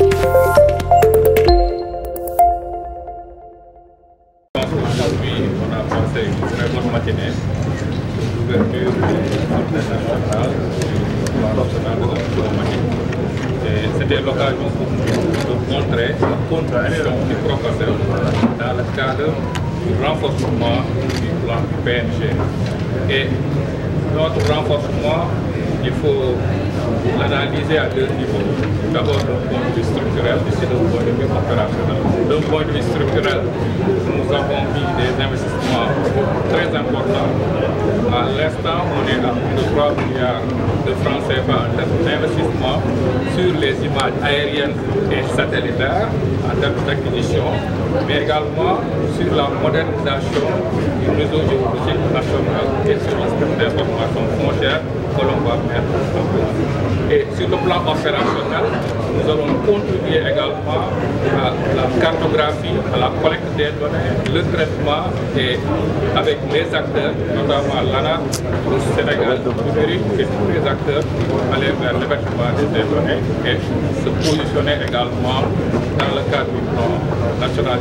Aujourd'hui, on a passé une très bonne matinée d'ouverture du Conseil national du plan national de l'automatique. C'était l'occasion pour nous de montrer la contribution du professeur dans le cadre du renforcement du plan PNG. Et notre renforcement, il faut l'analyser à deux niveaux. D'abord d'un point de vue structurel, puis d'un point de vue opérationnel. D'un point de vue structurel, nous avons mis des investissements très importants. À l'instant, on est à plus de 3 milliards de francs CFA en termes d'investissement sur les images aériennes et satellitaires, en termes d'acquisition, mais également sur la modernisation du réseau géologique national et sur le système d'information foncière que l'on va mettre en place. Et sur le plan opérationnel, nous allons contribuer également à la cartographie, à la collecte des données, le traitement et avec les acteurs, notamment l'ANA, le Sénégal numérique et tous les acteurs pour aller vers l'événement des données et se positionner également dans le cadre du plan national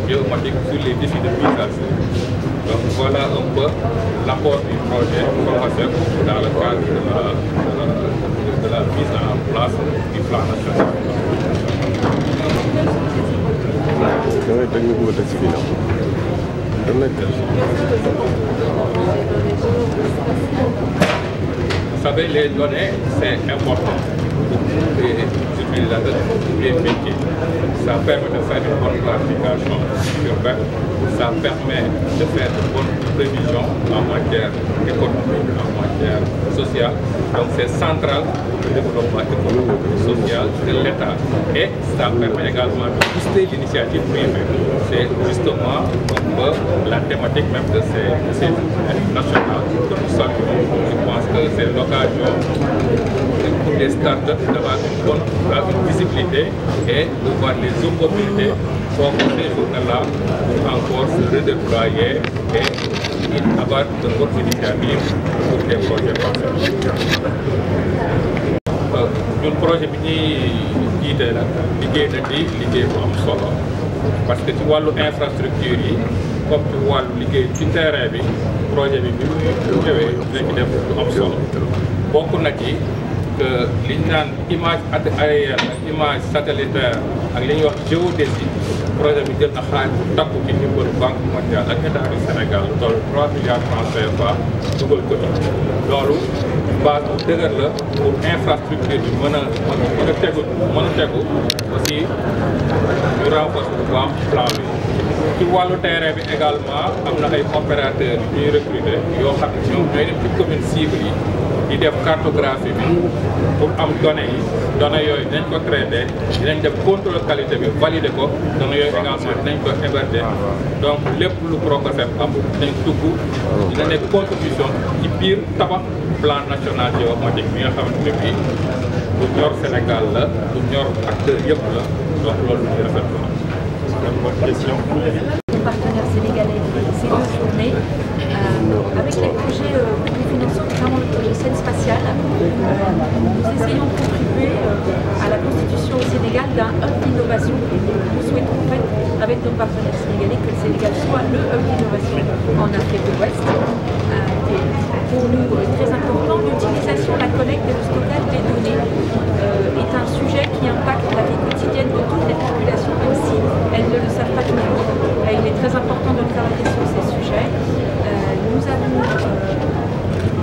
géomatique sur les défis de migration. Donc voilà un peu l'apport du projet PROFASEF dans le cadre de la mise en place du plan national. Vous savez, les données, c'est important pour les utilisateurs des métiers. Ça permet de faire une bonne planification urbaine, ça permet de faire de bonnes prévisions en matière économique, en matière sociale. Donc c'est central pour le développement économique et social de l'État. Et ça permet également de booster l'initiative privée. C'est justement la thématique même de ces nationales que nous saluons. Je pense que c'est l'occasion pour les startups d'avoir une bonne visibilité et de voir les opportunités pour ces journées-là pour encore se redéployer et avoir de bonnes initiatives pour des projets passés. Le projet bi ñuy jiite la liggéey na ci liggéey bu am solo parce que ci wàllu infrastructure yi comme ci wàllu liggéey ci terrain bi projet bi mu ñëwee dina ci def lu am solo bokk na ci que li ñu naan image aérienne ak image satellitaire ak li ñuy wax géodésie projet bi jël na xaalis bu takku ci ndimbalu Banque mondiale ak État du Sénégal lu toll 3 milliards francs CFA dugal ko ci loolu base bu dëgër la pour infrastructure bi mën a tegu aussi ñu renforcer bu baax plan bi ci wàllu terrain bi également am na ay opérateurs yu ñuy recruter yoo xam ne ñoom ñooy dem ci commune cible yi di def cartographie bi pour am données yooyu dinañ ko traité dinañ def contrôle qualité bi valider ko données yooyu également dinañ ko héberger donc lépp lu PROCOSEF am dinañ dugg dina nekk contribution ci biir tabax plan national géomatique bi nga xamante ne bii lu ñor Sénégal la lu ñor acteur yëpp la donc loolu lu ñu rafetlu la. Partenaires sénégalais, ces 2 journées, avec les projets que nous finançons, notamment le projet Scène Spatiale, nous essayons de contribuer à la constitution au Sénégal d'un hub d'innovation. Nous souhaitons en fait, avec nos partenaires sénégalais, que le Sénégal soit le hub d'innovation en Afrique de l'Ouest. Pour nous, très important, l'utilisation, la collecte et le stockage des données est un sujet qui impacte la vie quotidienne de toutes les populations, même si elles ne le savent pas toujours. Il est très important de travailler sur ces sujets. Nous avons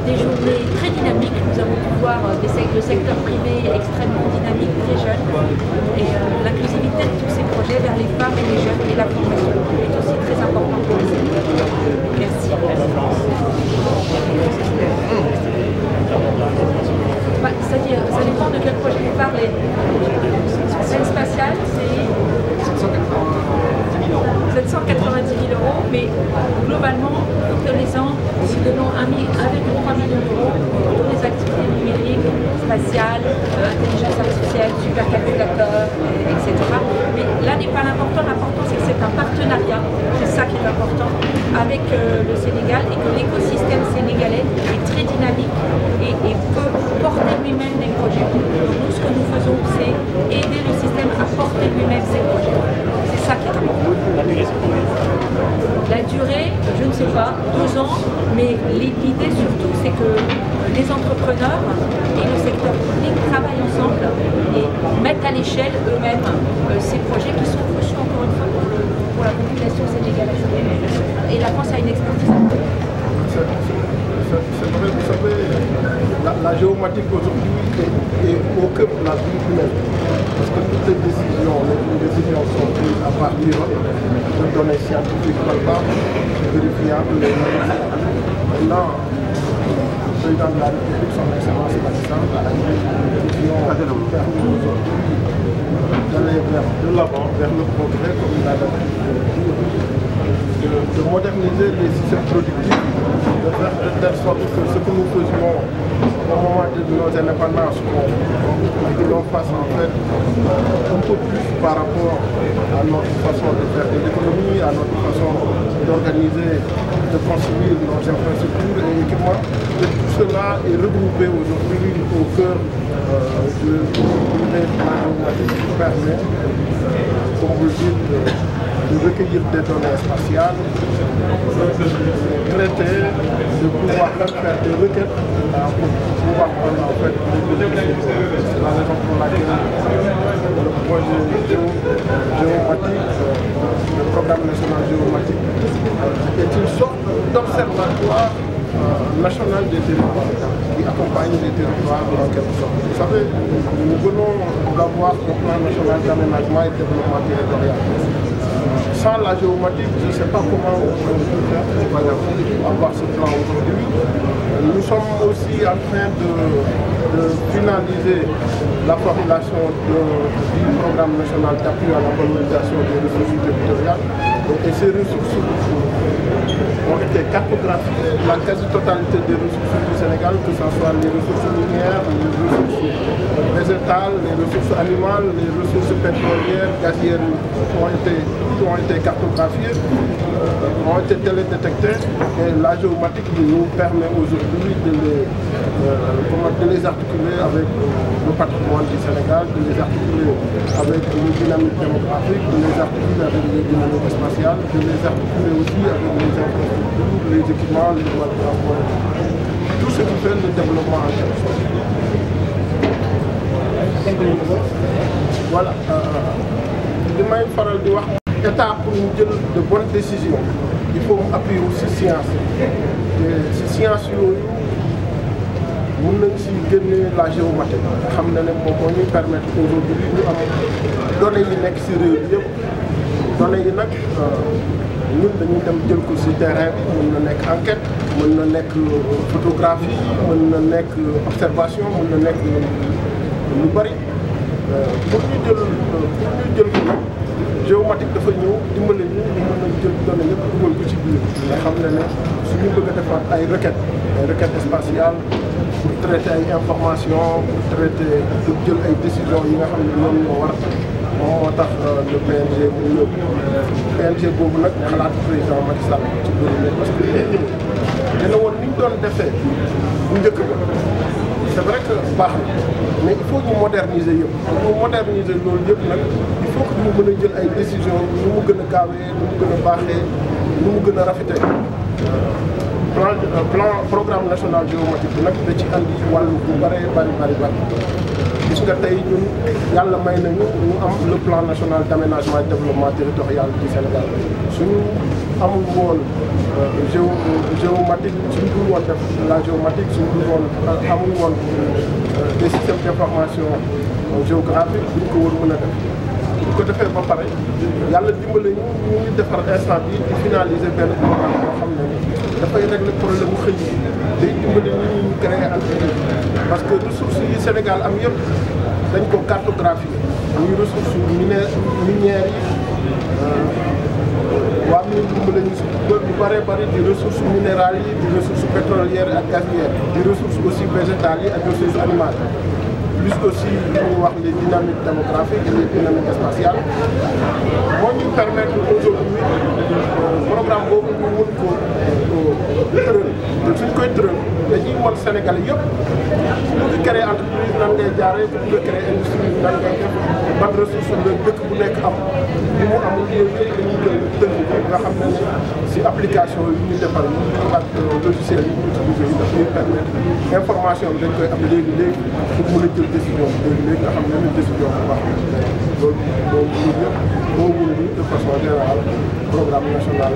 des journées très dynamiques. Nous avons pu voir le secteur privé extrêmement dynamique, très jeune. Et l'inclusivité de tous ces projets vers les femmes et les jeunes et la formation est aussi très important pour les Sénégalais. Merci. C'est-à-dire, ça dépend de quel projet vous parlez. Scène spatiale, c'est 790 000 €, mais globalement, tous les ans, nous donnons 1,3 million d'euros pour toutes les activités numériques, spatiales, intelligence artificielle, supercalculateur, etc. Mais là n'est pas l'important, l'important c'est que c'est un partenariat, c'est ça qui est important, avec le Sénégal et que l'écosystème sénégalais est très dynamique et peut porter lui-même des projets. Donc nous, ce que nous faisons, c'est aider le système pas, 2 ans, mais l'idée surtout c'est que les entrepreneurs et le secteur public travaillent ensemble et mettent à l'échelle eux-mêmes ces projets qui sont cruciaux encore une fois pour la population sénégalaise. Et la France a une expertise. C'est vrai, vous savez, la géomatique aujourd'hui est au cœur de la vie humaine. Parce que toutes les décisions sont prises à partir de données scientifiques palpables, vérifiables. Maintenant, le président de la République, son Excellence Macky Sall, a une vision qui permet aujourd'hui d'aller de l'avant, vers le progrès, comme il a l'habitude de dire, de moderniser les systèmes productifs, de faire de telle sorte que ce que nous faisions au moment de nos indépendances, que l'on fasse en fait un peu plus par rapport à notre façon de faire de l'économie, à notre façon d'organiser, de construire nos infrastructures et équipements. Et tout cela est regroupé aujourd'hui au cœur de la qui permet, comme vous le dites, de recueillir des données spatiales, de traiter, de pouvoir faire des requêtes pour pouvoir prendre en fait c'est la raison pour laquelle le projet géomatique, le programme national géomatique est une sorte d'observatoire national des territoires qui accompagne les territoires en quelque sorte. Vous savez, nous venons d'avoir le plan national d'aménagement et de développement territorial. Sans la géomatique, je ne sais pas comment on peut faire pour avoir ce plan aujourd'hui. Nous sommes aussi en train de finaliser la formulation du programme national d'appui à la valorisation des ressources territoriales. Et ces ressources ont été cartographiées, la quasi-totalité des ressources du Sénégal, que ce soit les ressources minières, les ressources végétales, les ressources animales, les ressources pétrolières, gazières, ont été cartographiées, ont été télédétectées. Et la géomatique nous permet aujourd'hui de les articuler avec le patrimoine du Sénégal, de les articuler avec les dynamiques démographiques, de les articuler avec les dynamiques spatiales, de les articuler aussi avec les infrastructures, les équipements, les voies de transport. Tout ce qui fait le développement en quelque sorte. Voilà. li may faral di wax état pour ñu jël de bonnes décisions il faut appuyer aussi science te si science yooyu mun nañ si génne la géomatique xam na ne moom moo ñuy permettre aujourd'hui ñu am données yi nekk si réew bi yëpp données yi nag ñun dañuy dem jël ko si terrain bi mën na nekk enquête mën na nekk photographie mën na nekk observation mën na nekk lu bari pour ñu jël ko nag géomatique dafa ñëw dimbale ñu mën a jël données yëpp dugal ko ci biir nga xam ne suñu bëgg a defaat ay requêtes spatiales pour traiter ay informations pour traiter pour jël ay décisions yi nga xam ne ñoom ñoo war moo tax le PNG bu ñëw PNG boobu nag xalaat président Macky Sall ci biir parce que dina woon ni ñu doon defee bu njëkk ba c'est vrai que baax na mais il faut ñu moderniser yëpp pour moderniser loolu yëpp nag il faut que ñu mën a jël ay décisions nu mu gën a gaawee nu mu gën a baaxee nu mu gën a rafetee plan programme national géomatique bi nag da ci andi wàllu bu bari gis nga tey ñun yàlla may nañu ñu am le plan national d'aménagement et développement territorial du Sénégal suñu amul woon géomatique suñu dul woon def la géomatique suñu dul woon amul woon des systèmes d'information géographique duñ ko war mën a def bu ko defee ba pare yàlla dimbale ñu ngi defar instant bi di finaliser benn programme boo xam ne dafay régler problème mu xëy yi day dimbale ñu créer entreprise parce que ressources yi Sénégal am yëpp dañ ko cartographier muy ressources minières yi waa mi dimbale ñu si lu bëree bëri di ressources minérales yi di ressources pétrolières ak gazières di ressources aussi végétales yi ak ressources animales plus aussi li ñuy wax les dynamiques démographiques et les dynamiques spatiales moo ñuy permettre aujourd'hui programme boobu ñu mën ko tëral te suñ koy tëral dañuy wan Sénégalais yëpp bu ñu créer entreprise nan ngay jaaree bu ñu créer industrie nan ngay def ban programme ressources la dëkk bu nekk am li mu amul yooyu yëpp dañuy jël tënk ko nga xam ne si application yi ñu defar yi ak logiciel yi ñu utilisé yi daf ñuy permettre information bi dañ koy am léegi pour mën a jël décision bi léegi nga xam ne décision bu baax loolu moom ñun ñëpp moo wul ni de façon générale programme national